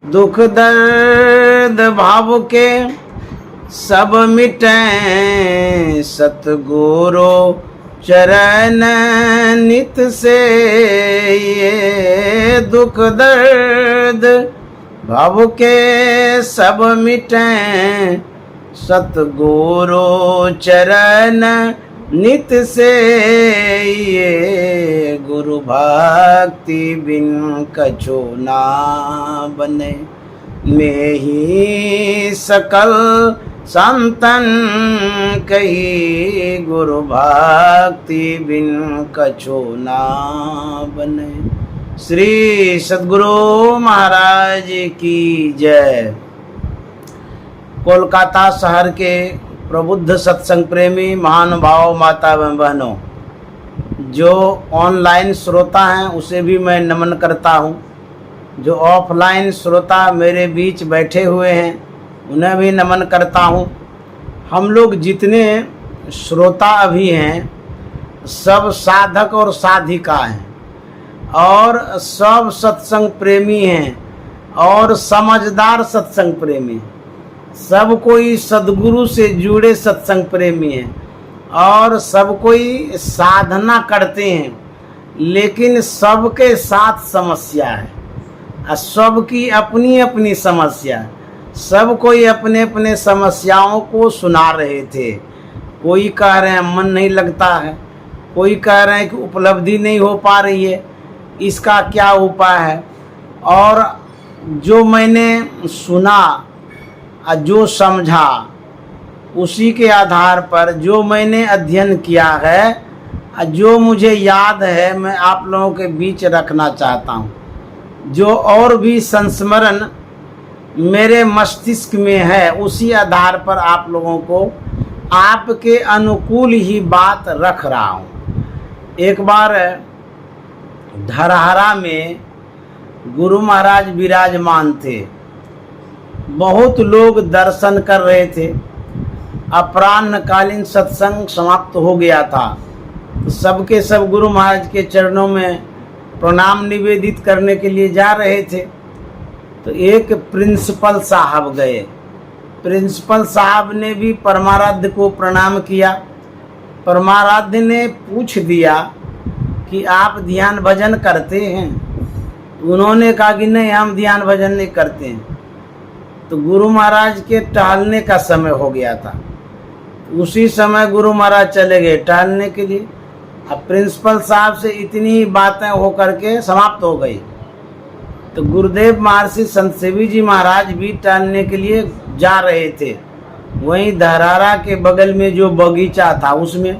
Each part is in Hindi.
दुख दर्द भाव के सब मिटें, सतगुरु चरण नित से। ये दुख दर्द भाव के सब मिटें, सतगुरु चरण नित से। ये गुरु भक्ति बिन कछु ना बने, मैं ही सकल संतन कही। गुरु भक्ति बिन कछु ना बने। श्री सद्गुरु महाराज की जय। कोलकाता शहर के प्रबुद्ध सत्संग प्रेमी महानुभाव माता एवं बहनों, जो ऑनलाइन श्रोता हैं उसे भी मैं नमन करता हूँ। जो ऑफलाइन श्रोता मेरे बीच बैठे हुए हैं उन्हें भी नमन करता हूँ। हम लोग जितने श्रोता अभी हैं सब साधक और साधिका हैं और सब सत्संग प्रेमी हैं और समझदार सत्संग प्रेमी। सब कोई सद्गुरु से जुड़े सत्संग प्रेमी हैं और सब कोई साधना करते हैं, लेकिन सबके साथ समस्या है। सबकी अपनी अपनी समस्या है। सब कोई अपने अपने समस्याओं को सुना रहे थे। कोई कह रहे हैं मन नहीं लगता है, कोई कह रहे हैं कि उपलब्धि नहीं हो पा रही है, इसका क्या उपाय है। और जो मैंने सुना, जो समझा, उसी के आधार पर जो मैंने अध्ययन किया है, जो मुझे याद है, मैं आप लोगों के बीच रखना चाहता हूँ। जो और भी संस्मरण मेरे मस्तिष्क में है उसी आधार पर आप लोगों को आपके अनुकूल ही बात रख रहा हूँ। एक बार धरहरा में गुरु महाराज विराजमान थे। बहुत लोग दर्शन कर रहे थे। अपराह्नकालीन सत्संग समाप्त हो गया था तो सबके सब गुरु महाराज के चरणों में प्रणाम निवेदित करने के लिए जा रहे थे। तो एक प्रिंसिपल साहब गए। प्रिंसिपल साहब ने भी परमाराध्य को प्रणाम किया। परमाराध्य ने पूछ दिया कि आप ध्यान भजन करते हैं? उन्होंने कहा कि नहीं, हम ध्यान भजन नहीं करते हैं। तो गुरु महाराज के टहलने का समय हो गया था। उसी समय गुरु महाराज चले गए टहलने के लिए। अब प्रिंसिपल साहब से इतनी ही बातें हो करके समाप्त हो गई। तो गुरुदेव महर्षि संत सेवी जी महाराज भी टहलने के लिए जा रहे थे, वहीं धरहरा के बगल में जो बगीचा था उसमें।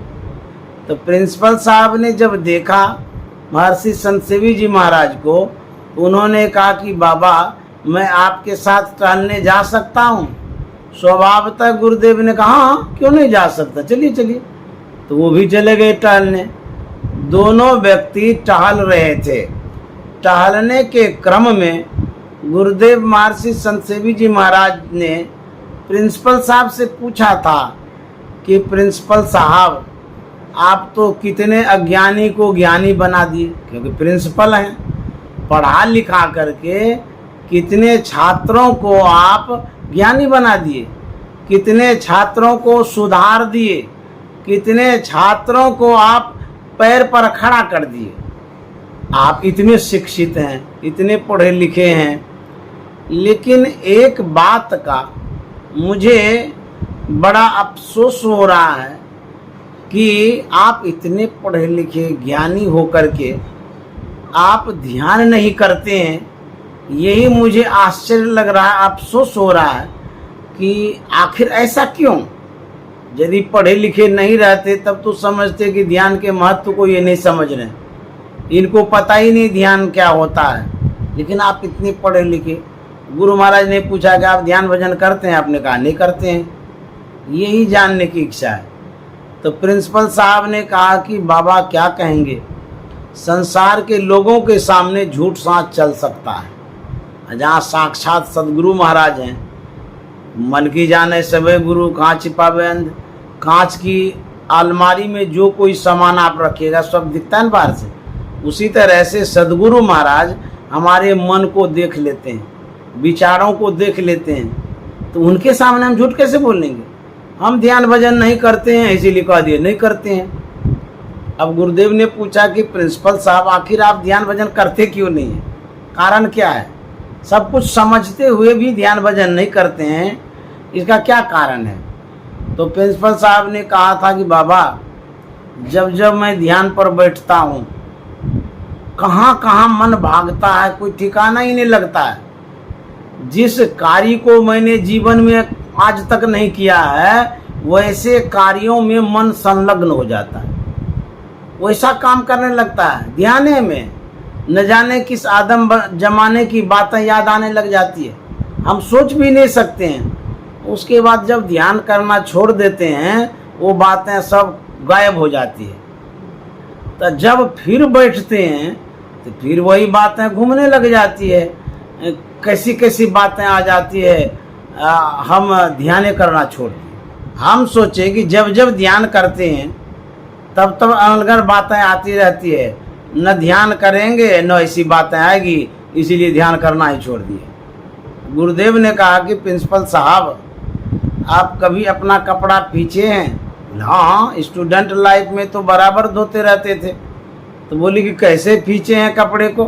तो प्रिंसिपल साहब ने जब देखा महर्षि संत सेवी जी महाराज को, उन्होंने कहा कि बाबा मैं आपके साथ टहलने जा सकता हूँ? स्वभावतः गुरुदेव ने कहा हाँ, क्यों नहीं जा सकता, चलिए चलिए। तो वो भी चले गए टहलने। दोनों व्यक्ति टहल रहे थे। टहलने के क्रम में गुरुदेव महर्षि संत सेवी जी महाराज ने प्रिंसिपल साहब से पूछा था कि प्रिंसिपल साहब आप तो कितने अज्ञानी को ज्ञानी बना दिए, क्योंकि प्रिंसिपल हैं। पढ़ा लिखा करके कितने छात्रों को आप ज्ञानी बना दिए, कितने छात्रों को सुधार दिए, कितने छात्रों को आप पैर पर खड़ा कर दिए। आप इतने शिक्षित हैं, इतने पढ़े लिखे हैं, लेकिन एक बात का मुझे बड़ा अफसोस हो रहा है कि आप इतने पढ़े लिखे ज्ञानी होकर के आप ध्यान नहीं करते हैं। यही मुझे आश्चर्य लग रहा है, अफसोस हो रहा है कि आखिर ऐसा क्यों। यदि पढ़े लिखे नहीं रहते तब तो समझते कि ध्यान के महत्व को ये नहीं समझ रहे, इनको पता ही नहीं ध्यान क्या होता है। लेकिन आप इतने पढ़े लिखे। गुरु महाराज ने पूछा कि आप ध्यान भजन करते हैं? आपने कहा नहीं करते हैं। यही जानने की इच्छा है। तो प्रिंसिपल साहब ने कहा कि बाबा क्या कहेंगे, संसार के लोगों के सामने झूठ सांच चल सकता है, जहाँ साक्षात सदगुरु महाराज हैं। मन की जाने सबे गुरु कहाँ छिपावे अंध। कांच की अलमारी में जो कोई सामान आप रखिएगा सब दिखता है बाहर से। उसी तरह से सदगुरु महाराज हमारे मन को देख लेते हैं। विचारों को देख लेते हैं, तो उनके सामने हम झूठ कैसे बोलेंगे? हम ध्यान भजन नहीं करते हैं इसीलिए कह दिए नहीं करते हैं। अब गुरुदेव ने पूछा कि प्रिंसिपल साहब आखिर आप ध्यान भजन करते क्यों नहीं है, कारण क्या है? सब कुछ समझते हुए भी ध्यान भजन नहीं करते हैं, इसका क्या कारण है? तो प्रिंसिपल साहब ने कहा था कि बाबा, जब जब मैं ध्यान पर बैठता हूँ कहाँ कहाँ मन भागता है, कोई ठिकाना ही नहीं लगता है। जिस कार्य को मैंने जीवन में आज तक नहीं किया है वैसे कार्यों में मन संलग्न हो जाता है, वैसा काम करने लगता है। ध्यान में न जाने किस आदम जमाने की बातें याद आने लग जाती है, हम सोच भी नहीं सकते हैं। उसके बाद जब ध्यान करना छोड़ देते हैं वो बातें सब गायब हो जाती है। तो जब फिर बैठते हैं तो फिर वही बातें घूमने लग जाती है, कैसी कैसी बातें आ जाती है। हम ध्यान करना छोड़ दिए। हम सोचे कि जब जब ध्यान करते हैं तब तब अलग बातें आती रहती है, न ध्यान करेंगे न ऐसी बातें आएगी, इसीलिए ध्यान करना ही छोड़ दिए। गुरुदेव ने कहा कि प्रिंसिपल साहब आप कभी अपना कपड़ा पीछे हैं? हाँ, स्टूडेंट लाइफ में तो बराबर धोते रहते थे। तो बोली कि कैसे पीछे हैं कपड़े को?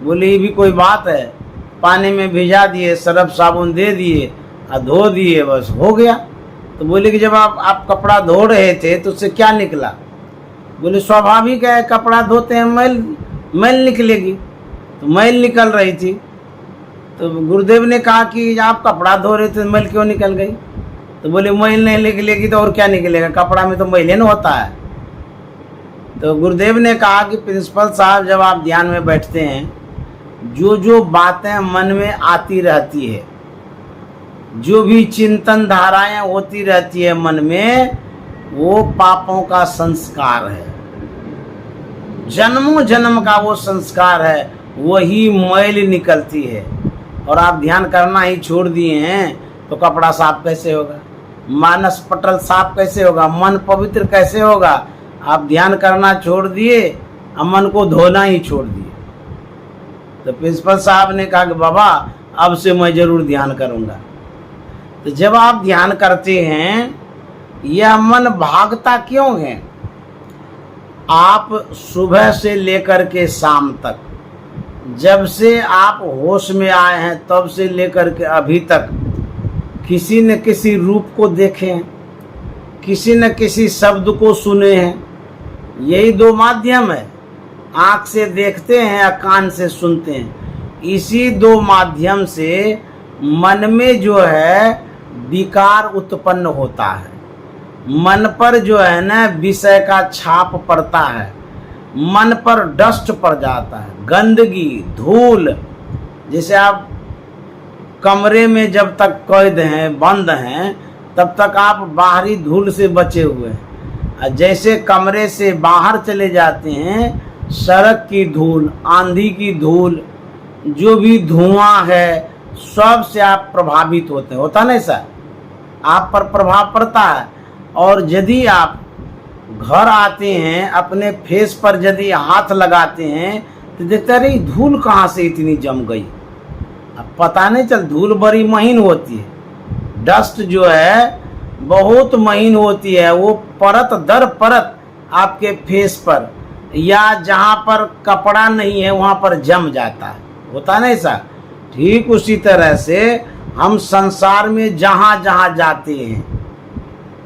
बोली ये भी कोई बात है, पानी में भिजा दिए, सर्फ साबुन दे दिए और धो दिए, बस हो गया। तो बोले कि जब आप कपड़ा धो रहे थे तो उससे क्या निकला? बोले स्वाभाविक है, कपड़ा धोते हैं मैल निकलेगी। तो मैल निकल रही थी। तो गुरुदेव ने कहा कि आप कपड़ा धो रहे थे मैल क्यों निकल गई? तो बोले मैल नहीं निकलेगी तो और क्या निकलेगा, कपड़ा में तो मैल ही नहीं होता है। तो गुरुदेव ने कहा कि प्रिंसिपल साहब जब आप ध्यान में बैठते हैं जो जो बातें मन में आती रहती है, जो भी चिंतन धाराएं होती रहती है मन में, वो पापों का संस्कार है, जन्मों जन्म का वो संस्कार है, वही मैल निकलती है। और आप ध्यान करना ही छोड़ दिए हैं तो कपड़ा साफ कैसे होगा, मानस पटल साफ कैसे होगा, मन पवित्र कैसे होगा? आप ध्यान करना छोड़ दिए और मन को धोना ही छोड़ दिए। तो प्रिंसिपल साहब ने कहा कि बाबा अब से मैं जरूर ध्यान करूंगा। तो जब आप ध्यान करते हैं यह मन भागता क्यों है? आप सुबह से लेकर के शाम तक, जब से आप होश में आए हैं तब से लेकर के अभी तक किसी न किसी रूप को देखे हैं, किसी न किसी शब्द को सुने हैं। यही दो माध्यम है, आँख से देखते हैं या कान से सुनते हैं। इसी दो माध्यम से मन में जो है विकार उत्पन्न होता है, मन पर जो है ना विषय का छाप पड़ता है, मन पर डस्ट पड़ जाता है, गंदगी, धूल। जैसे आप कमरे में जब तक कैद हैं, बंद हैं, तब तक आप बाहरी धूल से बचे हुए हैं। जैसे कमरे से बाहर चले जाते हैं, सड़क की धूल, आंधी की धूल, जो भी धुआं है, सब से आप प्रभावित होते हैं। होता नहीं सर, आप पर प्रभाव पड़ता है। और यदि आप घर आते हैं, अपने फेस पर यदि हाथ लगाते हैं तो देखते रही धूल कहाँ से इतनी जम गई। अब पता नहीं चल, धूल बड़ी महीन होती है, डस्ट जो है बहुत महीन होती है, वो परत दर परत आपके फेस पर या जहाँ पर कपड़ा नहीं है वहाँ पर जम जाता है। होता नहीं सर? ठीक उसी तरह से हम संसार में जहाँ जहाँ जाते हैं,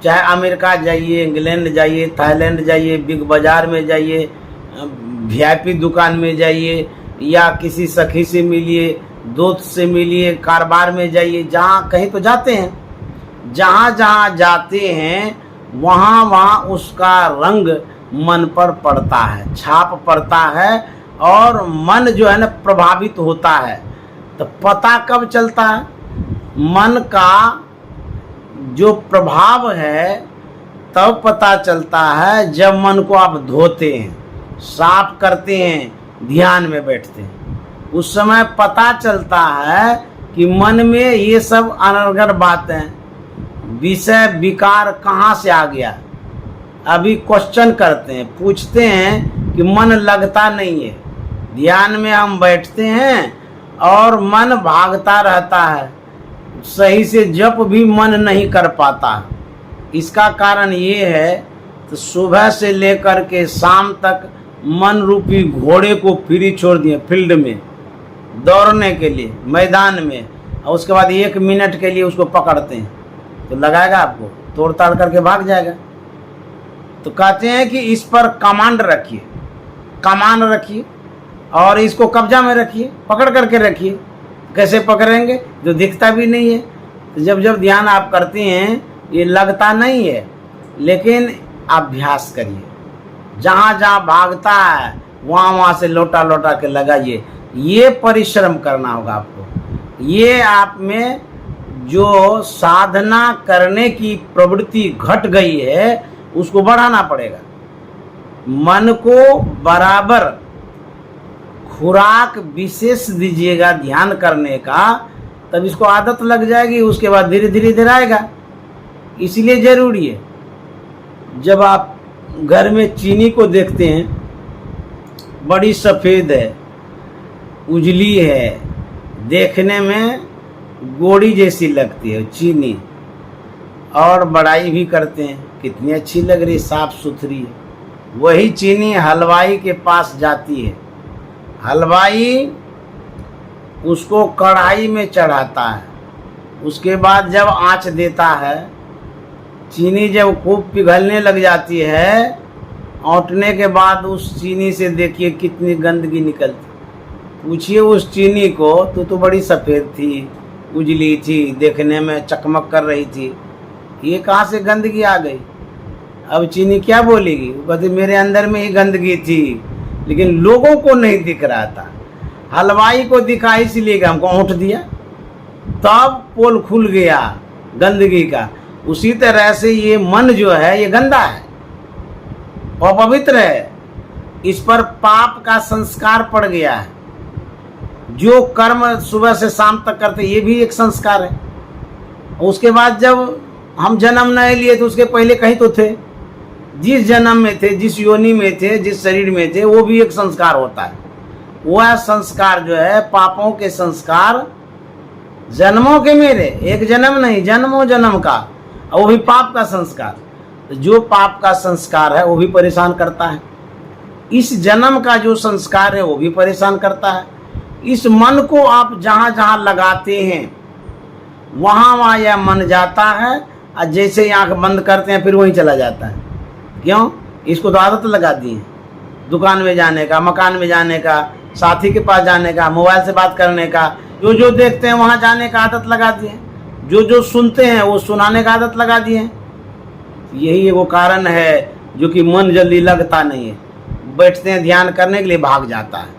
चाहे अमेरिका जाइए, इंग्लैंड जाइए, थाईलैंड जाइए, बिग बाज़ार में जाइए, वीआईपी दुकान में जाइए, या किसी सखी से मिलिए, दोस्त से मिलिए, कारोबार में जाइए, जहाँ कहीं तो जाते हैं। जहाँ जहाँ जाते हैं वहाँ वहाँ उसका रंग मन पर पड़ता है, छाप पड़ता है, और मन जो है ना प्रभावित होता है। तो पता कब चलता है? मन का जो प्रभाव है तब पता चलता है जब मन को आप धोते हैं, साफ करते हैं, ध्यान में बैठते हैं। उस समय पता चलता है कि मन में ये सब अनर्गल बातें, विषय विकार कहाँ से आ गया। अभी क्वेश्चन करते हैं, पूछते हैं कि मन लगता नहीं है। ध्यान में हम बैठते हैं और मन भागता रहता है, सही से जप भी मन नहीं कर पाता। इसका कारण ये है तो सुबह से लेकर के शाम तक मन रूपी घोड़े को फ्री छोड़ दिए फील्ड में दौड़ने के लिए, मैदान में, और उसके बाद 1 मिनट के लिए उसको पकड़ते हैं तो लगाएगा आपको, तोड़ ताड़ करके भाग जाएगा। तो कहते हैं कि इस पर कमांड रखिए, कमान रखिए और इसको कब्जा में रखिए, पकड़ करके रखिए। कैसे पकड़ेंगे? जो दिखता भी नहीं है। तो जब जब ध्यान आप करते हैं ये लगता नहीं है, लेकिन अभ्यास करिए। जहाँ जहाँ भागता है वहाँ से लौटा लौटा के लगाइए। ये परिश्रम करना होगा आपको। ये आप में जो साधना करने की प्रवृत्ति घट गई है उसको बढ़ाना पड़ेगा। मन को बराबर खुराक विशेष दीजिएगा ध्यान करने का, तब इसको आदत लग जाएगी, उसके बाद धीरे धीरे इधर आएगा। इसलिए जरूरी है, जब आप घर में चीनी को देखते हैं, बड़ी सफ़ेद है, उजली है, देखने में गोड़ी जैसी लगती है चीनी, और बड़ाई भी करते हैं कितनी अच्छी लग रही, साफ सुथरी है। वही चीनी हलवाई के पास जाती है, हलवाई उसको कढ़ाई में चढ़ाता है, उसके बाद जब आंच देता है, चीनी जब खूब पिघलने लग जाती है, औंटने के बाद उस चीनी से देखिए कितनी गंदगी निकलती। पूछिए उस चीनी को, तो बड़ी सफ़ेद थी, उजली थी, देखने में चकमक कर रही थी, ये कहाँ से गंदगी आ गई? अब चीनी क्या बोलेगी? वो कहती मेरे अंदर में ही गंदगी थी, लेकिन लोगों को नहीं दिख रहा था। हलवाई को दिखा इसलिए कि हमको औंठ दिया, तब पोल खुल गया गंदगी का। उसी तरह से ये मन जो है ये गंदा है, अपवित्र है, इस पर पाप का संस्कार पड़ गया है। जो कर्म सुबह से शाम तक करते ये भी एक संस्कार है। उसके बाद जब हम जन्म नहीं लिए तो उसके पहले कहीं तो थे, जिस जन्म में थे, जिस योनि में थे, जिस शरीर में थे, वो भी एक संस्कार होता है। वह संस्कार जो है पापों के संस्कार, जन्मों के मेरे, एक जन्म नहीं जन्मों जन्म का, और वो भी पाप का संस्कार। तो जो पाप का संस्कार है वो भी परेशान करता है। इस जन्म का जो संस्कार है वो भी परेशान करता है। इस मन को आप जहाँ जहाँ लगाते हैं वहाँ वहाँ यह मन जाता है, और जैसे ही आँख बंद करते हैं फिर वहीं चला जाता है। क्यों? इसको तो आदत लगा दी है, दुकान में जाने का, मकान में जाने का, साथी के पास जाने का, मोबाइल से बात करने का, जो जो देखते हैं वहाँ जाने का आदत लगा दिए, जो जो सुनते हैं वो सुनाने का आदत लगा दिए। यही वो कारण है जो कि मन जल्दी लगता नहीं है। बैठते हैं ध्यान करने के लिए, भाग जाता है।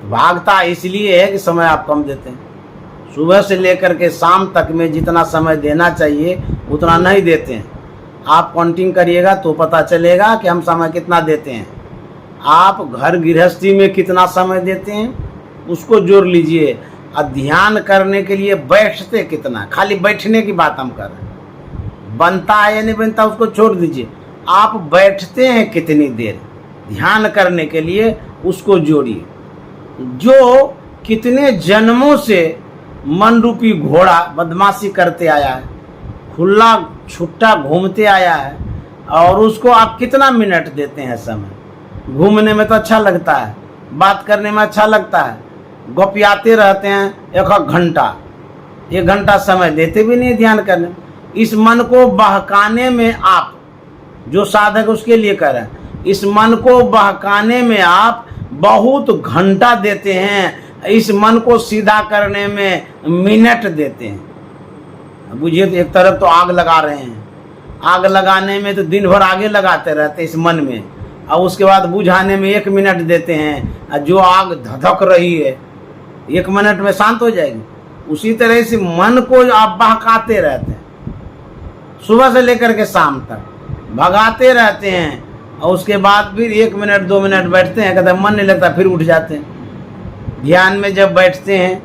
भागता इसलिए है कि समय आप कम देते हैं। सुबह से लेकर के शाम तक में जितना समय देना चाहिए उतना नहीं देते हैं। आप काउंटिंग करिएगा तो पता चलेगा कि हम समय कितना देते हैं। आप घर गृहस्थी में कितना समय देते हैं उसको जोड़ लीजिए, और ध्यान करने के लिए बैठते कितना, खाली बैठने की बात हम कर रहे हैं। बनता है या नहीं बनता उसको छोड़ दीजिए, आप बैठते हैं कितनी देर ध्यान करने के लिए उसको जोड़िए। जो कितने जन्मों से मन रूपी घोड़ा बदमाशी करते आया है, खुला छुट्टा घूमते आया है, और उसको आप कितना मिनट देते हैं समय? घूमने में तो अच्छा लगता है, बात करने में अच्छा लगता है, गोपियाते रहते हैं 1 घंटा समय देते भी नहीं ध्यान करने। इस मन को बहकाने में आप, जो साधक उसके लिए कर रहे हैं, इस मन को बहकाने में आप बहुत घंटा देते हैं, इस मन को सीधा करने में मिनट देते हैं। बुझिए तो एक तरफ तो आग लगा रहे हैं, आग लगाने में तो दिन भर आगे लगाते रहते हैं इस मन में, और उसके बाद बुझाने में 1 मिनट देते हैं, और जो आग धधक रही है 1 मिनट में शांत हो जाएगी। उसी तरह से मन को आप बहकाते रहते हैं, सुबह से लेकर के शाम तक भगाते रहते हैं, और उसके बाद फिर 1 मिनट 2 मिनट बैठते हैं, कहते मन नहीं लगता, फिर उठ जाते हैं। ध्यान में जब बैठते हैं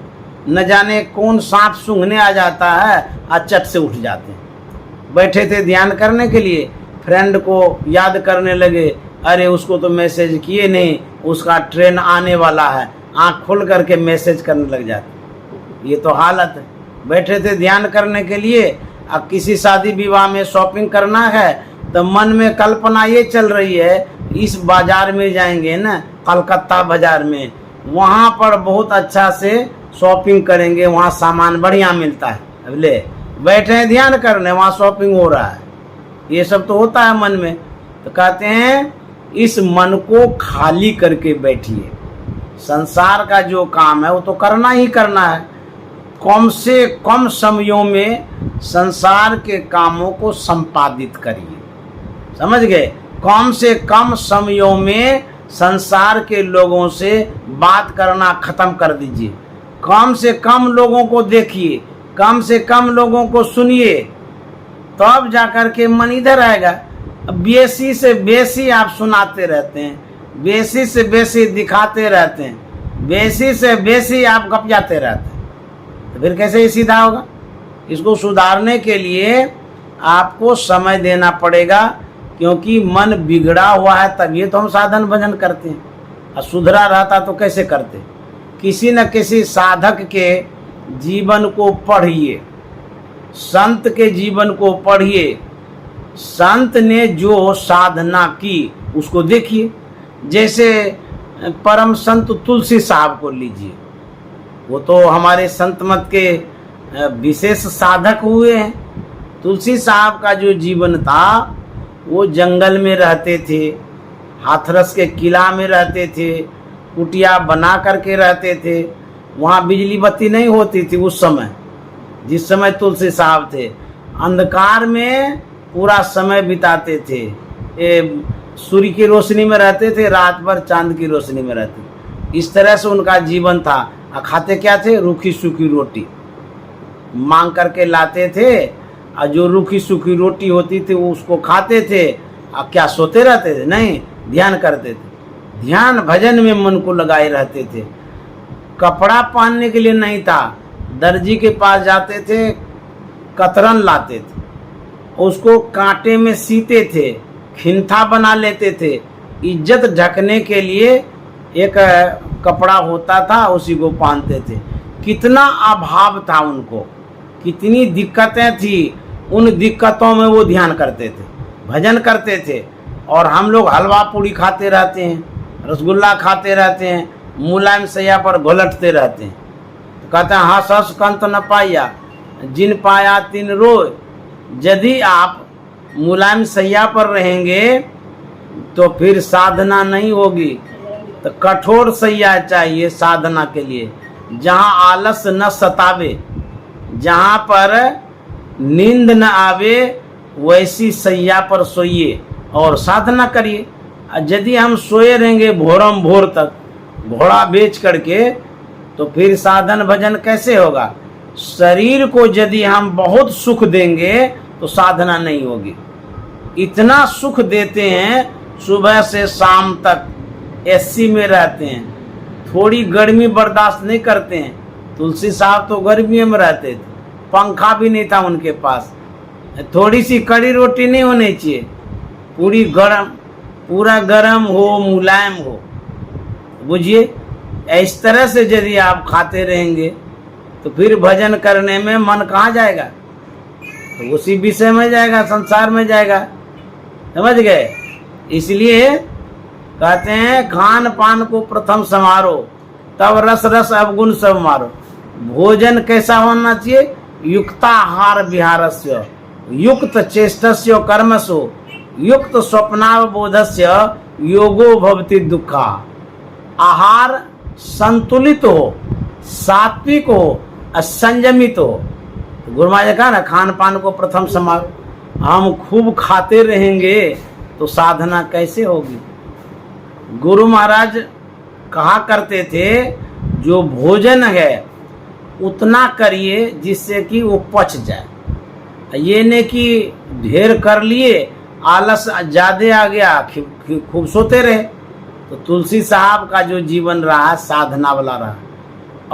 न जाने कौन सांप सूंघने आ जाता है, और चट से उठ जाते हैं। बैठे थे ध्यान करने के लिए, फ्रेंड को याद करने लगे, अरे उसको तो मैसेज किए नहीं, उसका ट्रेन आने वाला है, आँख खोल करके मैसेज करने लग जाते। ये तो हालत है। बैठे थे ध्यान करने के लिए, अब किसी शादी विवाह में शॉपिंग करना है तो मन में कल्पना ये चल रही है, इस बाजार में जाएंगे ना, कलकत्ता बाजार में, वहाँ पर बहुत अच्छा से शॉपिंग करेंगे, वहाँ सामान बढ़िया मिलता है। अब ले बैठे हैं ध्यान करने, वहाँ शॉपिंग हो रहा है। ये सब तो होता है मन में। तो कहते हैं इस मन को खाली करके बैठिए। संसार का जो काम है वो तो करना ही करना है। कम से कम समयों में संसार के कामों को संपादित करिए। समझ गए? कम से कम समयों में संसार के लोगों से बात करना खत्म कर दीजिए। कम से कम लोगों को देखिए, कम से कम लोगों को सुनिए, तब जाकर के मन इधर आएगा। बेसी से बेसी आप सुनाते रहते हैं, बेसी से बेसी दिखाते रहते हैं, बेसी से बेसी आप गपियाते रहते हैं, तो फिर कैसे ये सीधा होगा? इसको सुधारने के लिए आपको समय देना पड़ेगा, क्योंकि मन बिगड़ा हुआ है, तभी तो हम साधन भजन करते हैं। और सुधरा रहता तो कैसे करते? किसी न किसी साधक के जीवन को पढ़िए, संत के जीवन को पढ़िए, संत ने जो साधना की उसको देखिए। जैसे परम संत तुलसी साहब को लीजिए, वो तो हमारे संत मत के विशेष साधक हुए हैं। तुलसी साहब का जो जीवन था, वो जंगल में रहते थे, हाथरस के किला में रहते थे, कुटिया बना करके रहते थे। वहाँ बिजली बत्ती नहीं होती थी उस समय, जिस समय तुलसी साहब थे। अंधकार में पूरा समय बिताते थे, सूर्य की रोशनी में रहते थे, रात भर चांद की रोशनी में रहते थे। इस तरह से उनका जीवन था। और खाते क्या थे? रूखी सूखी रोटी मांग करके लाते थे, और जो रूखी सूखी रोटी होती थी वो उसको खाते थे। और क्या सोते रहते थे? नहीं, ध्यान करते थे। ध्यान भजन में मन को लगाए रहते थे। कपड़ा पहनने के लिए नहीं था, दर्जी के पास जाते थे, कतरन लाते थे, उसको कांटे में सीते थे, खिंथा बना लेते थे। इज्जत ढकने के लिए एक कपड़ा होता था, उसी को पहनते थे। कितना अभाव था उनको, कितनी दिक्कतें थी, उन दिक्कतों में वो ध्यान करते थे, भजन करते थे। और हम लोग हलवा पूड़ी खाते रहते हैं, रसगुल्ला खाते रहते हैं, मुलायम सैया पर घोलटते रहते हैं। तो कहते हैं हंस हंस कंत न पाया, जिन पाया तिन रोय। यदि आप मुलायम सैया पर रहेंगे तो फिर साधना नहीं होगी। तो कठोर सैया चाहिए साधना के लिए, जहाँ आलस न सतावे, जहाँ पर नींद न आवे, वैसी सैया पर सोइए और साधना करिए। यदि हम सोए रहेंगे भोरम भोर तक घोड़ा बेच करके, तो फिर साधन भजन कैसे होगा? शरीर को यदि हम बहुत सुख देंगे तो साधना नहीं होगी। इतना सुख देते हैं, सुबह से शाम तक एसी में रहते हैं, थोड़ी गर्मी बर्दाश्त नहीं करते हैं। तुलसी साहब तो गर्मी में रहते थे, पंखा भी नहीं था उनके पास। थोड़ी सी कड़ी रोटी नहीं होनी चाहिए, पूरी गरम, पूरा गरम हो, मुलायम हो। बुझिए, इस तरह से यदि आप खाते रहेंगे तो फिर भजन करने में मन कहाँ जाएगा? तो उसी विषय में जाएगा, संसार में जाएगा। समझ गए? इसलिए कहते हैं खान पान को प्रथम समारो, तब रस रस अवगुण सब मारो। भोजन कैसा होना चाहिए? युक्ताहार विहारस्य, युक्त चेष्टस्य कर्मसु, युक्त स्वप्नावबोधस्य योगो भवति दुखा। आहार संतुलित हो, सात्विक हो, असंयमित हो। गुरु महाराज कहा ना, खान पान को प्रथम समारो। हम खूब खाते रहेंगे तो साधना कैसे होगी? गुरु महाराज कहा करते थे, जो भोजन है उतना करिए जिससे कि वो पच जाए। ये नहीं कि ढेर कर लिए, आलस ज्यादा आ गया, खूब सोते रहे। तो तुलसी साहब का जो जीवन रहा साधना वाला रहा।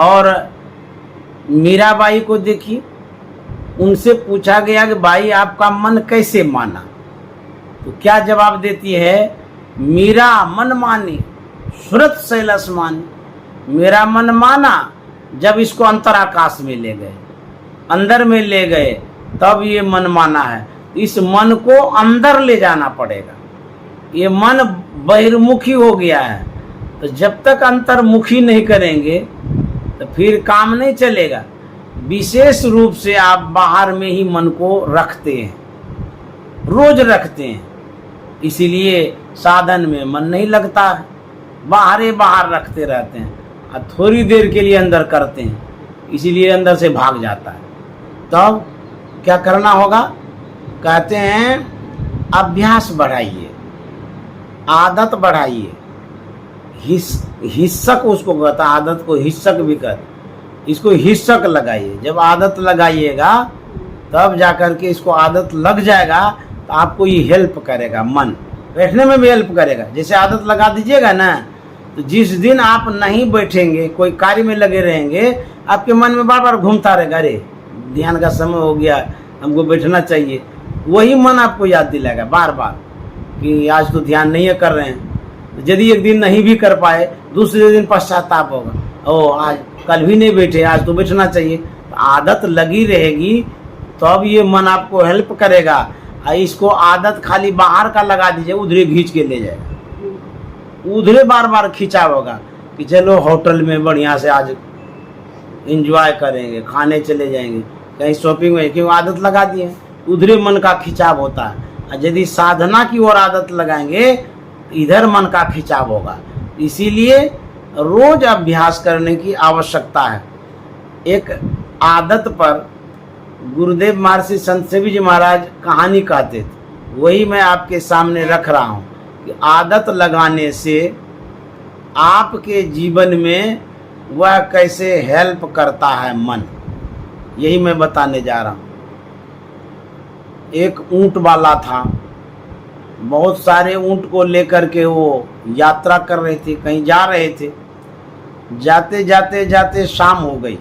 और मीराबाई को देखिए, उनसे पूछा गया कि भाई आपका मन कैसे माना? तो क्या जवाब देती है? मीरा मन मानी, सुरत शैलस मानी। मेरा मन माना जब इसको अंतराकाश में ले गए, अंदर में ले गए, तब ये मन माना है। इस मन को अंदर ले जाना पड़ेगा। ये मन बहिर्मुखी हो गया है, तो जब तक अंतर्मुखी नहीं करेंगे तो फिर काम नहीं चलेगा। विशेष रूप से आप बाहर में ही मन को रखते हैं, रोज रखते हैं, इसीलिए साधन में मन नहीं लगता है। बाहर रखते रहते हैं और थोड़ी देर के लिए अंदर करते हैं, इसीलिए अंदर से भाग जाता है। तब क्या करना होगा? कहते हैं अभ्यास बढ़ाइए, आदत बढ़ाइए। हिस्सक उसको कहता है, आदत को हिस्सक भी कहते। इसको हिस्सक लगाइए। जब आदत लगाइएगा तब जाकर के इसको आदत लग जाएगा, तो आपको ये हेल्प करेगा। मन बैठने में भी हेल्प करेगा। जैसे आदत लगा दीजिएगा ना, तो जिस दिन आप नहीं बैठेंगे, कोई कार्य में लगे रहेंगे, आपके मन में बार बार घूमता रहेगा, अरे ध्यान का समय हो गया, हमको बैठना चाहिए। वही मन आपको याद दिलाएगा बार बार कि आज तो ध्यान नहीं कर रहे हैं। यदि एक दिन नहीं भी कर पाए, दूसरे दिन पश्चाताप होगा, ओ आज कल भी नहीं बैठे, आज तो बैठना चाहिए। तो आदत लगी रहेगी तब ये मन आपको हेल्प करेगा। इसको आदत खाली बाहर का लगा दीजिए, उधरे खींच के ले जाएगा, उधरे बार बार खिंचाव होगा कि चलो होटल में बढ़िया से आज एंजॉय करेंगे, खाने चले जाएंगे, कहीं शॉपिंग में, क्यों आदत लगा दिए, उधरे मन का खिंचाव होता है। और यदि साधना की ओर आदत लगाएंगे तो इधर मन का खिंचाव होगा। इसीलिए रोज अभ्यास करने की आवश्यकता है। एक आदत पर गुरुदेव महर्षि संत सेवी जी महाराज कहानी कहते थे, वही मैं आपके सामने रख रहा हूँ कि आदत लगाने से आपके जीवन में वह कैसे हेल्प करता है मन, यही मैं बताने जा रहा हूँ। एक ऊंट वाला था, बहुत सारे ऊंट को लेकर के वो यात्रा कर रहे थे, कहीं जा रहे थे। जाते जाते जाते शाम हो गई।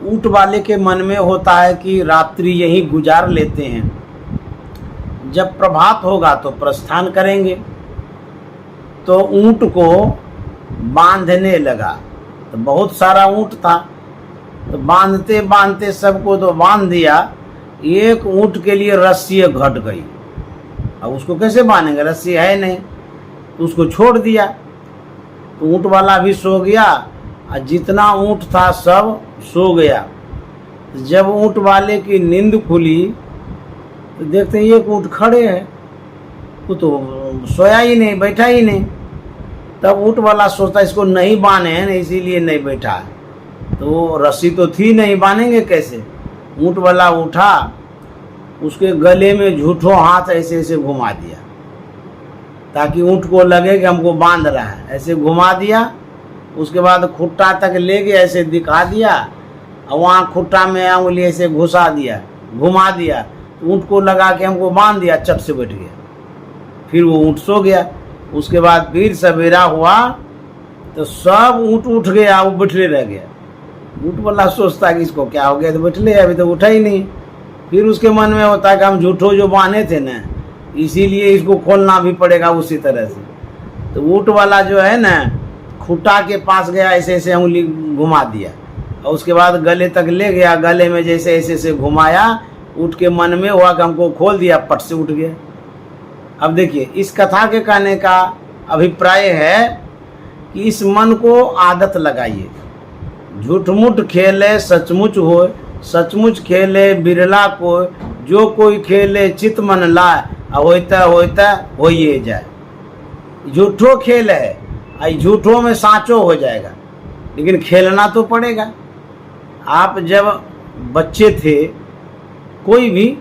ऊंट वाले के मन में होता है कि रात्रि यहीं गुजार लेते हैं, जब प्रभात होगा तो प्रस्थान करेंगे। तो ऊंट को बांधने लगा। तो बहुत सारा ऊंट था, तो बांधते बांधते सबको तो बांध दिया। एक ऊंट के लिए रस्सी घट गई। अब उसको कैसे बांधेंगे, रस्सी है नहीं, तो उसको छोड़ दिया। तो ऊंट वाला भी सो गया और जितना ऊंट था सब सो गया। जब ऊंट वाले की नींद खुली तो देखते हैं एक ऊंट खड़े हैं, वो तो सोया ही नहीं, बैठा ही नहीं। तब ऊंट वाला सोचता इसको नहीं बांधे हैं, इसीलिए नहीं बैठा है। तो रस्सी तो थी नहीं, बांधेंगे कैसे। ऊंट वाला उठा, उसके गले में झूठों हाथ ऐसे ऐसे घुमा दिया ताकि ऊंट को लगे कि हमको बांध रहा है, ऐसे घुमा दिया। उसके बाद खुट्टा तक ले गया, ऐसे दिखा दिया, और वहाँ खुट्टा में उंगली ऐसे घुसा दिया, घुमा दिया। तो ऊंट को लगा के हमको बांध दिया, चट से बैठ गया। फिर वो ऊंट सो गया। उसके बाद फिर सवेरा हुआ तो सब ऊंट उठ गया, वो बैठले रह गया। ऊंट वाला सोचता कि इसको क्या हो गया, तो बैठले, अभी तो उठा ही नहीं। फिर उसके मन में होता है कि हम झूठो जो बांधे थे ना, इसीलिए इसको खोलना भी पड़ेगा उसी तरह से। तो ऊंट वाला जो है ना, खुट्टा के पास गया, ऐसे ऐसे उंगली घुमा दिया, और उसके बाद गले तक ले गया। गले में जैसे ऐसे ऐसे घुमाया, ऊँट के मन में हुआ कि हमको खोल दिया, पट से उठ गया। अब देखिए, इस कथा के कहने का अभिप्राय है कि इस मन को आदत लगाइए। झूठ मूठ खेले सचमुच हो, सचमुच खेले बिरला को, जो कोई खेले चित मन लाए, होता होता होइए जाए। झूठो खेल है, झूठों में सांचो हो जाएगा, लेकिन खेलना तो पड़ेगा। आप जब बच्चे थे कोई भी,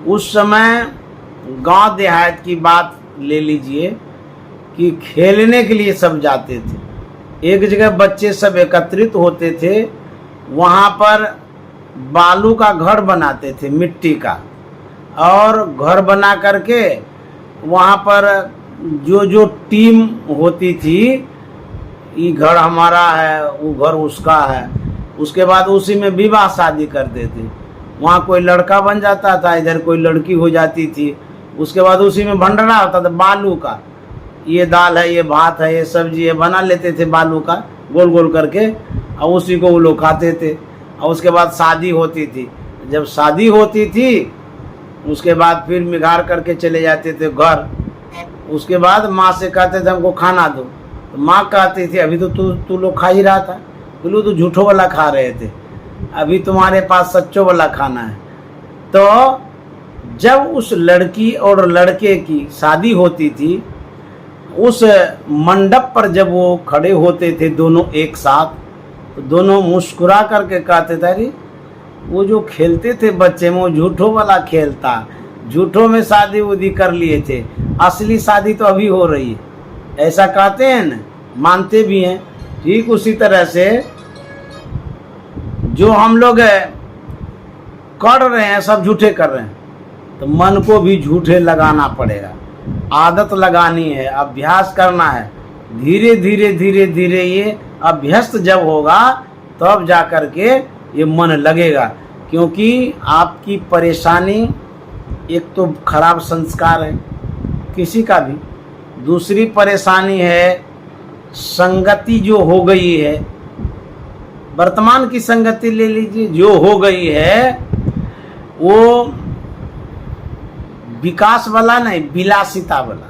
उस समय गांव देहात की बात ले लीजिए कि खेलने के लिए सब जाते थे। एक जगह बच्चे सब एकत्रित होते थे, वहाँ पर बालू का घर बनाते थे, मिट्टी का, और घर बना करके वहाँ पर जो जो टीम होती थी, ये घर हमारा है, वो घर उसका है, उसके बाद उसी में विवाह शादी करते थे। वहाँ कोई लड़का बन जाता था, इधर कोई लड़की हो जाती थी, उसके बाद उसी में भंडारा होता था बालू का। ये दाल है, ये भात है, ये सब्जी है, बना लेते थे बालू का गोल गोल करके, और उसी को वो लोग खाते थे। और उसके बाद शादी होती थी, जब शादी होती थी उसके बाद फिर मिगार करके चले जाते थे घर। उसके बाद माँ से कहते थे हमको खाना दो, तो माँ कहती थी अभी तो तू लोग खा ही रहा था, बोलो तो झूठों वाला खा रहे थे, अभी तुम्हारे पास सच्चों वाला खाना है। तो जब उस लड़की और लड़के की शादी होती थी, उस मंडप पर जब वो खड़े होते थे दोनों एक साथ, तो दोनों मुस्कुरा करके कहते थे अरे वो जो खेलते थे बच्चे में वो झूठों वाला खेल था, झूठों में शादी उदी कर लिए थे, असली शादी तो अभी हो रही है, ऐसा कहते हैं न, मानते भी हैं। ठीक उसी तरह से जो हम लोग कर रहे हैं सब झूठे कर रहे हैं, तो मन को भी झूठे लगाना पड़ेगा, आदत लगानी है, अभ्यास करना है। धीरे धीरे धीरे धीरे ये अभ्यस्त जब होगा तब जा कर के ये मन लगेगा। क्योंकि आपकी परेशानी एक तो खराब संस्कार है किसी का भी, दूसरी परेशानी है संगति जो हो गई है, वर्तमान की संगति ले लीजिए, जो हो गई है वो विकास वाला नहीं, विलासिता वाला,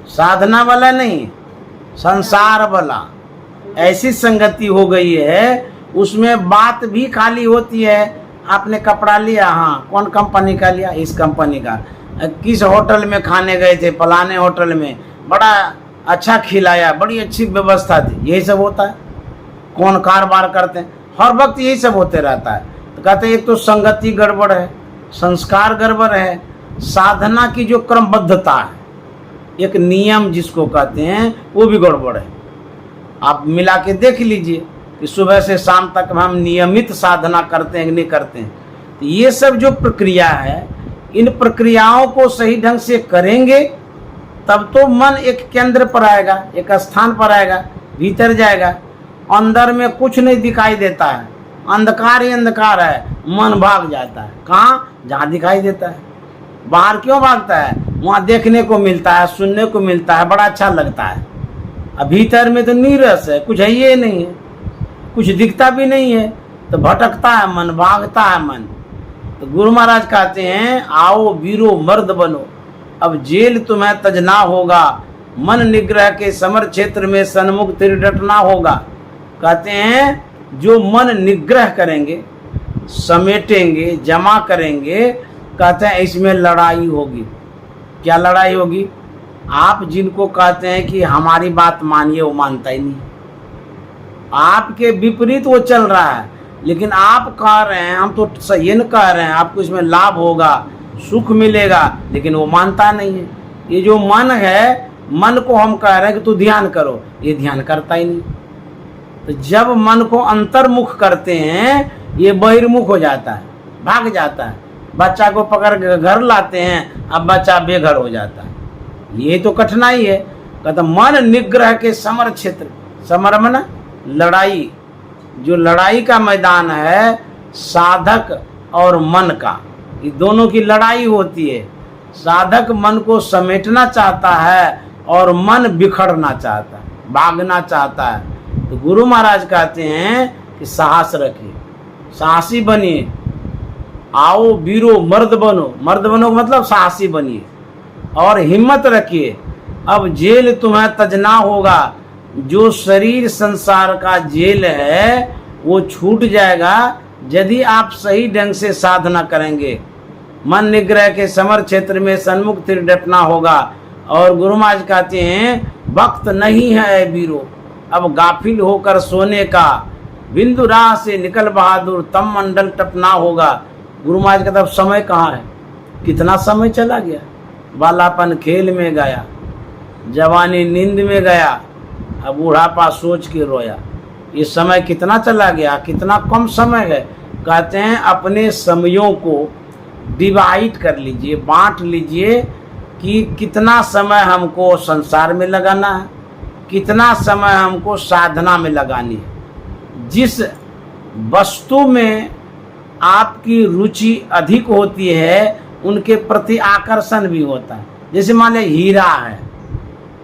साधना वाला नहीं, संसार वाला, ऐसी संगति हो गई है। उसमें बात भी खाली होती है, आपने कपड़ा लिया, हाँ कौन कंपनी का लिया, इस कंपनी का, किस होटल में खाने गए थे, फलाने होटल में, बड़ा अच्छा खिलाया, बड़ी अच्छी व्यवस्था थी, यही सब होता है। कौन कारोबार करते हैं, हर वक्त यही सब होते रहता है। तो कहते हैं एक तो संगति गड़बड़ है, संस्कार गड़बड़ है, साधना की जो क्रमबद्धता है, एक नियम जिसको कहते हैं, वो भी गड़बड़ है। आप मिला के देख लीजिए कि सुबह से शाम तक हम नियमित साधना करते हैं कि नहीं करते हैं। तो ये सब जो प्रक्रिया है, इन प्रक्रियाओं को सही ढंग से करेंगे तब तो मन एक केंद्र पर आएगा, एक स्थान पर आएगा, भीतर जाएगा। अंदर में कुछ नहीं दिखाई देता है, अंधकार ही अंधकार है, मन भाग जाता है। कहाँ? जहाँ दिखाई देता है। बाहर क्यों भागता है? वहाँ देखने को मिलता है, सुनने को मिलता है, बड़ा अच्छा लगता है। अब भीतर में तो नीरस है, कुछ है ये नहीं है, कुछ दिखता भी नहीं है, तो भटकता है मन, भागता है मन। तो गुरु महाराज कहते हैं आओ वीरो मर्द बनो, अब जेल तुम्हें तजना होगा, मन निग्रह के समर क्षेत्र में सन्मुख तिर डटना होगा। कहते हैं जो मन निग्रह करेंगे, समेटेंगे, जमा करेंगे, कहते हैं इसमें लड़ाई होगी। क्या लड़ाई होगी? आप जिनको कहते हैं कि हमारी बात मानिए, वो मानता ही नहीं, आपके विपरीत वो चल रहा है। लेकिन आप कह रहे हैं, हम तो सही न कह रहे हैं, आपको इसमें लाभ होगा, सुख मिलेगा, लेकिन वो मानता नहीं है। ये जो मन है, मन को हम कह रहे हैं कि तू ध्यान करो, ये ध्यान करता ही नहीं। तो जब मन को अंतर्मुख करते हैं, ये बहिर्मुख हो जाता है, भाग जाता है। बच्चा को पकड़ के घर लाते हैं, अब बच्चा बेघर हो जाता है। ये तो कठिनाई है। कहता मन निग्रह के समर क्षेत्र, समर में ना लड़ाई, जो लड़ाई का मैदान है साधक और मन का, ये दोनों की लड़ाई होती है। साधक मन को समेटना चाहता है और मन बिखरना चाहता है, भागना चाहता है। तो गुरु महाराज कहते हैं कि साहस रखिए, साहसी बनिए, आओ वीरो मर्द बनो। मर्द बनो मतलब साहसी बनिए और हिम्मत रखिए। अब जेल तुम्हें तजना होगा, जो शरीर संसार का जेल है वो छूट जाएगा यदि आप सही ढंग से साधना करेंगे। मन निग्रह के समर क्षेत्र में सन्मुख तिर डटना होगा। और गुरु महाराज कहते हैं वक्त नहीं है वीरो अब गाफिल होकर सोने का, बिंदु राह से निकल बहादुर तम मंडल टपना होगा। गुरु महाराज कहता अब समय कहाँ है? कितना समय चला गया, बालापन खेल में गया, जवानी नींद में गया, अब बुढ़ापा सोच के रोया। ये समय कितना चला गया, कितना कम समय है। कहते हैं अपने समयों को डिवाइड कर लीजिए, बांट लीजिए कि कितना समय हमको संसार में लगाना है, कितना समय हमको साधना में लगानी है। जिस वस्तु में आपकी रुचि अधिक होती है उनके प्रति आकर्षण भी होता है। जैसे मान लीजिए हीरा है,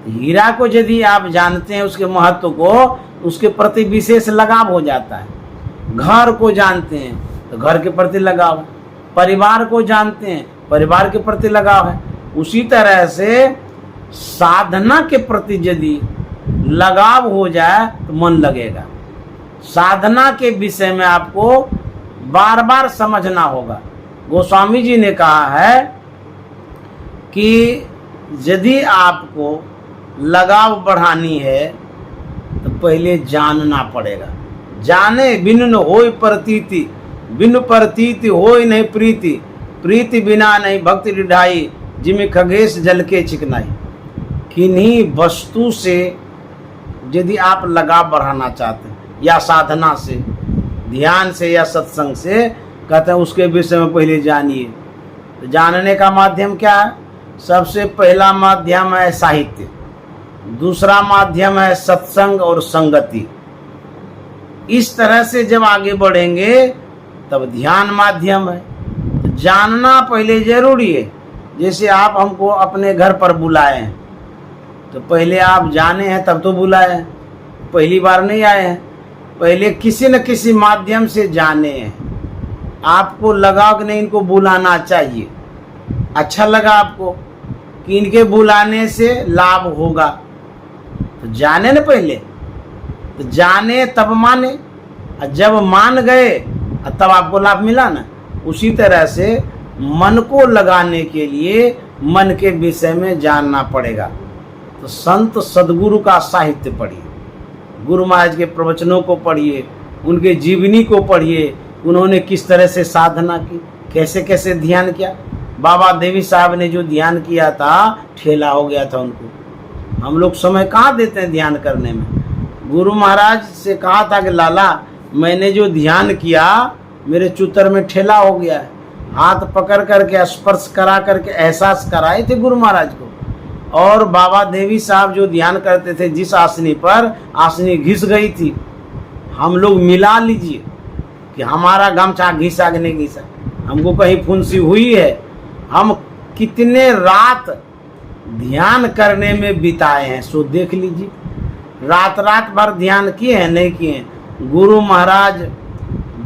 हीरा को यदि आप जानते हैं, उसके महत्व को, उसके प्रति विशेष लगाव हो जाता है। घर को जानते हैं तो घर के प्रति लगाव है, परिवार को जानते हैं, परिवार के प्रति लगाव है। उसी तरह से साधना के प्रति यदि लगाव हो जाए तो मन लगेगा। साधना के विषय में आपको बार बार समझना होगा। गोस्वामी जी ने कहा है कि यदि आपको लगाव बढ़ानी है तो पहले जानना पड़ेगा। जाने बिनु न होय प्रतीति, बिनु प्रतीति होय नहीं प्रीति, प्रीति बिना नहीं भक्ति रिढ़ाई, जिमे खगेश जल के चिकनाई। किन्हीं वस्तु से यदि आप लगाव बढ़ाना चाहते हैं, या साधना से, ध्यान से या सत्संग से, कहते हैं उसके विषय में पहले जानिए। तो जानने का माध्यम क्या है? सबसे पहला माध्यम है साहित्य, दूसरा माध्यम है सत्संग और संगति। इस तरह से जब आगे बढ़ेंगे तब ध्यान माध्यम है। जानना पहले जरूरी है। जैसे आप हमको अपने घर पर बुलाए हैं तो पहले आप जाने हैं तब तो बुलाए हैं, पहली बार नहीं आए हैं। पहले किसी न किसी माध्यम से जाने हैं। आपको लगा कि नहीं इनको बुलाना चाहिए, अच्छा लगा आपको कि इनके बुलाने से लाभ होगा, तो जाने न पहले। तो जाने तब माने, और जब मान गए तब आपको लाभ मिला ना। उसी तरह से मन को लगाने के लिए मन के विषय में जानना पड़ेगा। तो संत सदगुरु का साहित्य पढ़िए, गुरु महाराज के प्रवचनों को पढ़िए, उनके जीवनी को पढ़िए, उन्होंने किस तरह से साधना की, कैसे कैसे ध्यान किया। बाबा देवी साहब ने जो ध्यान किया था, ठेला हो गया था उनको। हम लोग समय कहाँ देते हैं ध्यान करने में। गुरु महाराज से कहा था कि लाला मैंने जो ध्यान किया मेरे चूतर में ठेला हो गया है। हाथ पकड़ करके स्पर्श करा करके एहसास कराए थे गुरु महाराज को। और बाबा देवी साहब जो ध्यान करते थे, जिस आसनी पर, आसनी घिस गई थी। हम लोग मिला लीजिए कि हमारा गमछा घिसा कि नहीं घिसा, हमको कहीं फुंसी हुई है। हम कितने रात ध्यान करने में बिताए हैं, सो देख लीजिए। रात रात भर ध्यान किए हैं, नहीं किए हैं। गुरु महाराज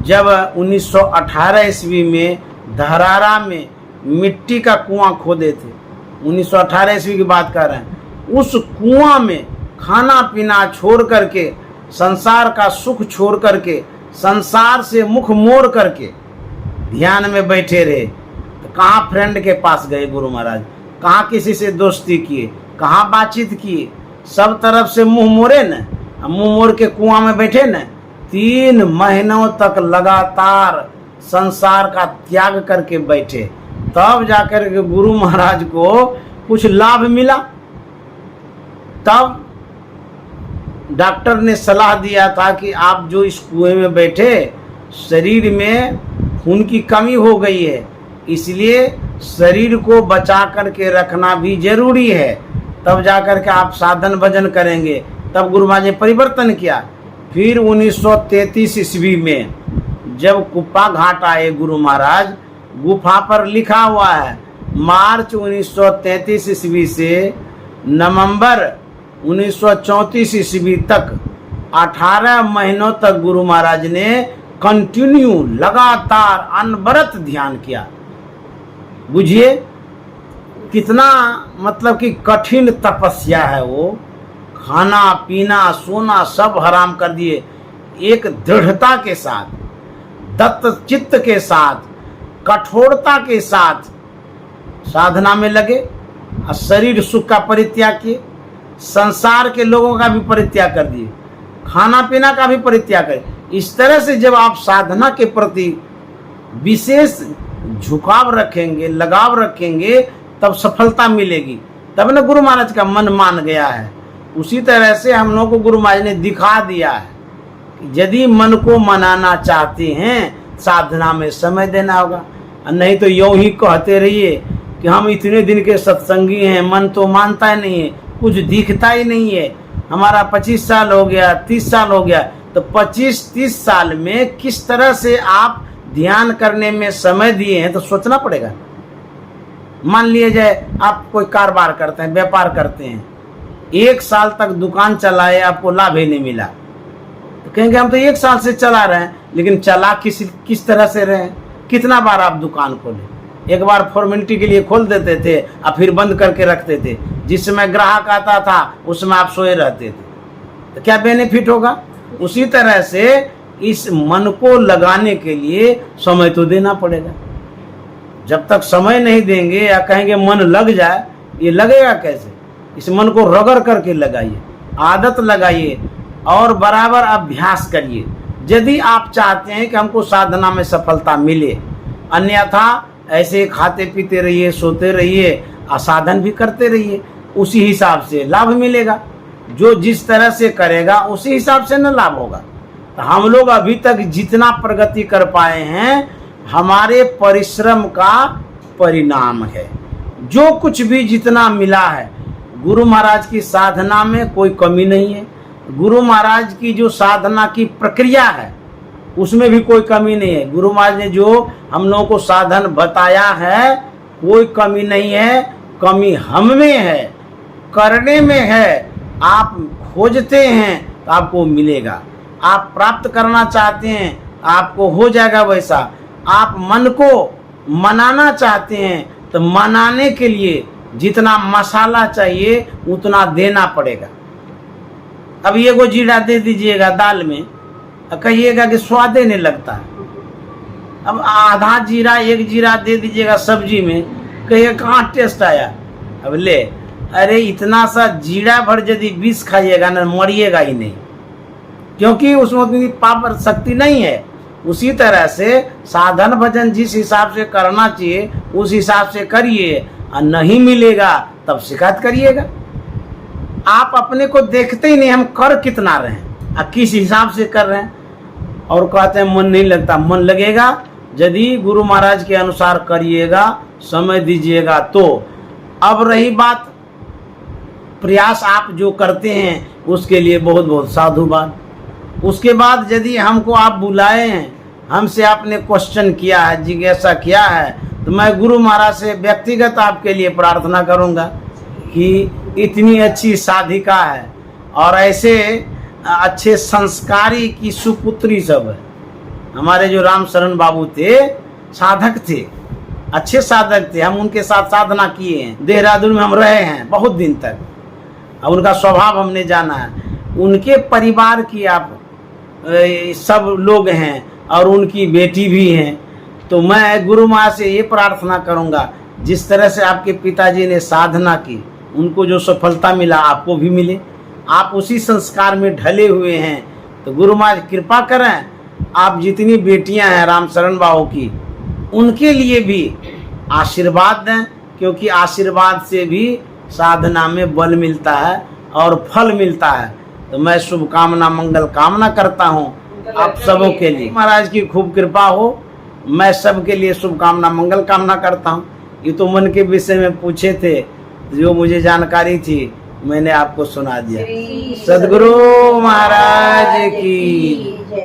जब 1918 ईस्वी में धरारा में मिट्टी का कुआं खोदे थे, 1918 ईस्वी की बात कर रहे हैं, उस कुआं में खाना पीना छोड़ करके, संसार का सुख छोड़ करके, संसार से मुख मोड़ करके ध्यान में बैठे रहे। तो कहाँ फ्रेंड के पास गए गुरु महाराज, कहाँ किसी से दोस्ती किए, कहाँ बातचीत किए, सब तरफ से मुंह मोड़े न, मुंह मोड़ के कुआं में बैठे न। 3 महीनों तक लगातार संसार का त्याग करके बैठे, तब जाकर के गुरु महाराज को कुछ लाभ मिला। तब डॉक्टर ने सलाह दिया था कि आप जो इस कुएं में बैठे, शरीर में खून की कमी हो गई है, इसलिए शरीर को बचा करके रखना भी जरूरी है, तब जाकर के आप साधन भजन करेंगे। तब गुरु महाराज ने परिवर्तन किया। फिर 1933 ईस्वी में जब कुप्पा घाट आए गुरु महाराज, गुफा पर लिखा हुआ है मार्च 1933 ईस्वी से नवंबर 1934 ईस्वी तक 18 महीनों तक गुरु महाराज ने कंटिन्यू लगातार अनवरत ध्यान किया। बुझिए कितना मतलब कि कठिन तपस्या है वो। खाना पीना सोना सब हराम कर दिए, एक दृढ़ता के साथ, दत्त चित्त के साथ, कठोरता के साथ साधना में लगे। और शरीर सुख का परित्याग किए, संसार के लोगों का भी परित्याग कर दिए, खाना पीना का भी परित्याग कर। इस तरह से जब आप साधना के प्रति विशेष झुकाव रखेंगे, लगाव रखेंगे, तब सफलता मिलेगी। तब न गुरु महाराज का मन मान गया है। उसी तरह से हम लोगों को गुरु महाराज ने दिखा दिया है कि यदि मन को मनाना चाहते हैं, साधना में समय देना होगा। नहीं तो यूं ही कहते रहिए कि हम इतने दिन के सत्संगी हैं, मन तो मानता ही नहीं है, कुछ दिखता ही नहीं है। हमारा 25 साल हो गया, 30 साल हो गया, तो 25-30 साल में किस तरह से आप ध्यान करने में समय दिए हैं, तो सोचना पड़ेगा। मान लिया जाए आप कोई कारोबार करते हैं, व्यापार करते हैं, 1 साल तक दुकान चलाए, आपको लाभ ही नहीं मिला, तो कहेंगे हम तो 1 साल से चला रहे हैं, लेकिन चला किस तरह से रहे? कितना बार आप दुकान खोले? एक बार फॉर्मेलिटी के लिए खोल देते थे और फिर बंद करके रखते थे। जिस समय ग्राहक आता था उस समय आप सोए रहते थे, तो क्या बेनिफिट होगा? उसी तरह से इस मन को लगाने के लिए समय तो देना पड़ेगा। जब तक समय नहीं देंगे या कहेंगे मन लग जाए, ये लगेगा कैसे? इस मन को रगड़ करके लगाइए, आदत लगाइए और बराबर अभ्यास करिए, यदि आप चाहते हैं कि हमको साधना में सफलता मिले। अन्यथा ऐसे खाते पीते रहिए, सोते रहिए, असाधन भी करते रहिए, उसी हिसाब से लाभ मिलेगा। जो जिस तरह से करेगा उसी हिसाब से न लाभ होगा। तो हम लोग अभी तक जितना प्रगति कर पाए हैं हमारे परिश्रम का परिणाम है। जो कुछ भी जितना मिला है, गुरु महाराज की साधना में कोई कमी नहीं है। गुरु महाराज की जो साधना की प्रक्रिया है उसमें भी कोई कमी नहीं है। गुरु महाराज ने जो हम लोगों को साधन बताया है कोई कमी नहीं है। कमी हम में है, करने में है। आप खोजते हैं तो आपको मिलेगा, आप प्राप्त करना चाहते हैं आपको हो जाएगा वैसा। आप मन को मनाना चाहते हैं तो मनाने के लिए जितना मसाला चाहिए उतना देना पड़ेगा। अब ये को जीरा दे दीजिएगा दाल में, कहिएगा कि स्वाद ही नहीं लगता। अब आधा जीरा 1 जीरा दे दीजिएगा सब्जी में, कहिए कहाँ टेस्ट आया। अब ले, अरे इतना सा जीरा भर यदि विष खाइएगा ना मरिएगा ही नहीं, क्योंकि उसमें उतनी पावर शक्ति नहीं है। उसी तरह से साधन भजन जिस हिसाब से करना चाहिए उस हिसाब से करिए, और नहीं मिलेगा तब शिकायत करिएगा। आप अपने को देखते ही नहीं हम कर कितना रहे हैं और किस हिसाब से कर रहे हैं, और कहते हैं मन नहीं लगता। मन लगेगा यदि गुरु महाराज के अनुसार करिएगा, समय दीजिएगा तो। अब रही बात प्रयास आप जो करते हैं उसके लिए बहुत बहुत साधुवाद। उसके बाद यदि हमको आप बुलाए हैं, हमसे आपने क्वेश्चन किया है, जिज्ञासा किया है, तो मैं गुरु महाराज से व्यक्तिगत आपके लिए प्रार्थना करूंगा कि इतनी अच्छी साधिका है और ऐसे अच्छे संस्कारी की सुपुत्री सब है। हमारे जो राम शरण बाबू थे साधक थे, अच्छे साधक थे। हम उनके साथ साधना किए हैं, देहरादून में हम रहे हैं बहुत दिन तक, और उनका स्वभाव हमने जाना है। उनके परिवार की आप सब लोग हैं और उनकी बेटी भी हैं। तो मैं गुरु माँ से ये प्रार्थना करूँगा जिस तरह से आपके पिताजी ने साधना की, उनको जो सफलता मिला आपको भी मिले। आप उसी संस्कार में ढले हुए हैं, तो गुरु माँ कृपा करें। आप जितनी बेटियां हैं राम शरण बाबू की, उनके लिए भी आशीर्वाद दें, क्योंकि आशीर्वाद से भी साधना में बल मिलता है और फल मिलता है। तो मैं शुभकामना मंगल कामना करता हूँ आप सबों के लिए। महाराज की खूब कृपा हो, मैं सबके लिए शुभकामना मंगल कामना करता हूँ। ये तो मन के विषय में पूछे थे, जो मुझे जानकारी थी मैंने आपको सुना दिया। सद्गुरु महाराज की